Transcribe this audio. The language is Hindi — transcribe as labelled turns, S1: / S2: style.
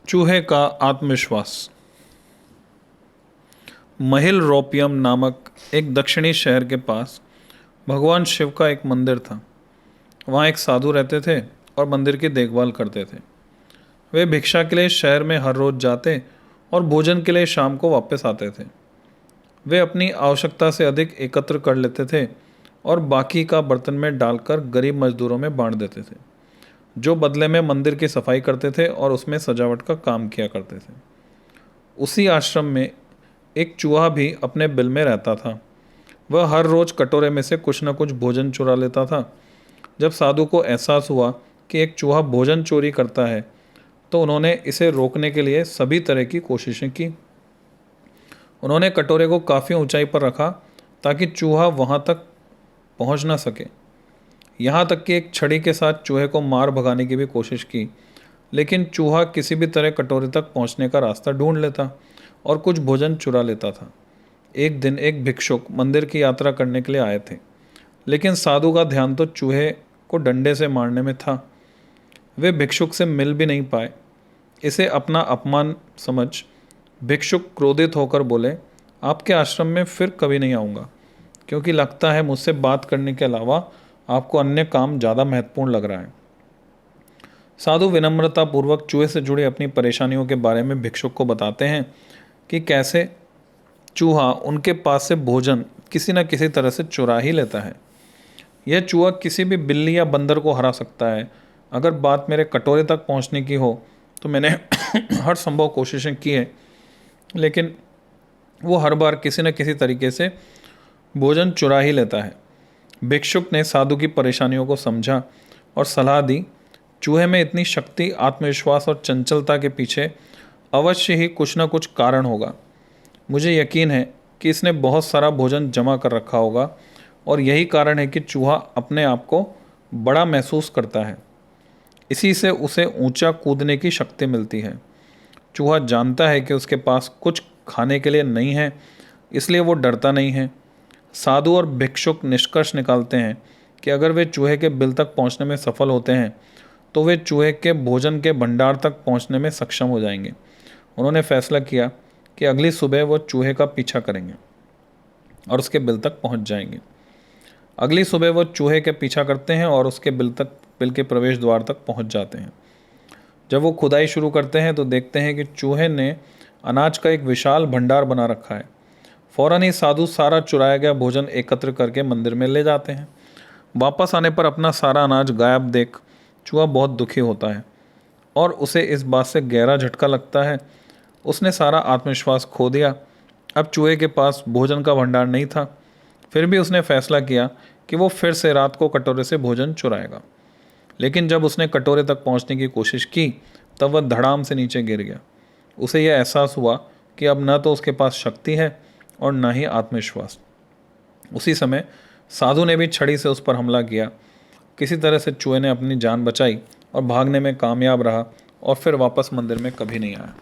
S1: चूहे का आत्मविश्वास। महिल रोपियम नामक एक दक्षिणी शहर के पास भगवान शिव का एक मंदिर था। वहाँ एक साधु रहते थे और मंदिर की देखभाल करते थे। वे भिक्षा के लिए शहर में हर रोज जाते और भोजन के लिए शाम को वापस आते थे। वे अपनी आवश्यकता से अधिक एकत्र कर लेते थे और बाकी का बर्तन में डालकर गरीब मजदूरों में बांट देते थे, जो बदले में मंदिर की सफाई करते थे और उसमें सजावट का काम किया करते थे। उसी आश्रम में एक चूहा भी अपने बिल में रहता था। वह हर रोज कटोरे में से कुछ न कुछ भोजन चुरा लेता था। जब साधु को एहसास हुआ कि एक चूहा भोजन चोरी करता है, तो उन्होंने इसे रोकने के लिए सभी तरह की कोशिशें की। उन्होंने कटोरे को काफ़ी ऊंचाई पर रखा ताकि चूहा वहां तक पहुंच ना सके। यहाँ तक कि एक छड़ी के साथ चूहे को मार भगाने की भी कोशिश की, लेकिन चूहा किसी भी तरह कटोरे तक पहुँचने का रास्ता ढूंढ लेता और कुछ भोजन चुरा लेता था। एक दिन एक भिक्षुक मंदिर की यात्रा करने के लिए आए थे, लेकिन साधु का ध्यान तो चूहे को डंडे से मारने में था। वे भिक्षुक से मिल भी नहीं पाए। इसे अपना अपमान समझ भिक्षुक क्रोधित होकर बोले, आपके आश्रम में फिर कभी नहीं आऊँगा, क्योंकि लगता है मुझसे बात करने के अलावा आपको अन्य काम ज़्यादा महत्वपूर्ण लग रहा है। साधु विनम्रतापूर्वक चूहे से जुड़ी अपनी परेशानियों के बारे में भिक्षुक को बताते हैं कि कैसे चूहा उनके पास से भोजन किसी न किसी तरह से चुरा ही लेता है। यह चूहा किसी भी बिल्ली या बंदर को हरा सकता है। अगर बात मेरे कटोरे तक पहुंचने की हो तो मैंने हर संभव कोशिशें की है, लेकिन वो हर बार किसी न किसी तरीके से भोजन चुरा ही लेता है। भिक्षुक ने साधु की परेशानियों को समझा और सलाह दी, चूहे में इतनी शक्ति, आत्मविश्वास और चंचलता के पीछे अवश्य ही कुछ न कुछ कारण होगा। मुझे यकीन है कि इसने बहुत सारा भोजन जमा कर रखा होगा और यही कारण है कि चूहा अपने आप को बड़ा महसूस करता है। इसी से उसे ऊंचा कूदने की शक्ति मिलती है। चूहा जानता है कि उसके पास कुछ खाने के लिए नहीं है, इसलिए वो डरता नहीं है। साधु और भिक्षुक निष्कर्ष निकालते हैं कि अगर वे चूहे के बिल तक पहुंचने में सफल होते हैं तो वे चूहे के भोजन के भंडार तक पहुंचने में सक्षम हो जाएंगे। उन्होंने फैसला किया कि अगली सुबह वो चूहे का पीछा करेंगे और उसके बिल तक पहुंच जाएंगे। अगली सुबह वो चूहे के पीछा करते हैं और उसके बिल के प्रवेश द्वार तक पहुंच जाते हैं। जब वो खुदाई शुरू करते हैं तो देखते हैं कि चूहे ने अनाज का एक विशाल भंडार बना रखा है। फौरन ही साधु सारा चुराया गया भोजन एकत्र करके मंदिर में ले जाते हैं। वापस आने पर अपना सारा अनाज गायब देख चूहा बहुत दुखी होता है और उसे इस बात से गहरा झटका लगता है। उसने सारा आत्मविश्वास खो दिया। अब चूहे के पास भोजन का भंडार नहीं था। फिर भी उसने फैसला किया कि वो फिर से रात को कटोरे से भोजन चुराएगा। लेकिन जब उसने कटोरे तक पहुंचने की कोशिश की तब वह धड़ाम से नीचे गिर गया। उसे यह एहसास हुआ कि अब न तो उसके पास शक्ति है और न ही आत्मविश्वास। उसी समय साधु ने भी छड़ी से उस पर हमला किया। किसी तरह से चूहे ने अपनी जान बचाई और भागने में कामयाब रहा और फिर वापस मंदिर में कभी नहीं आया।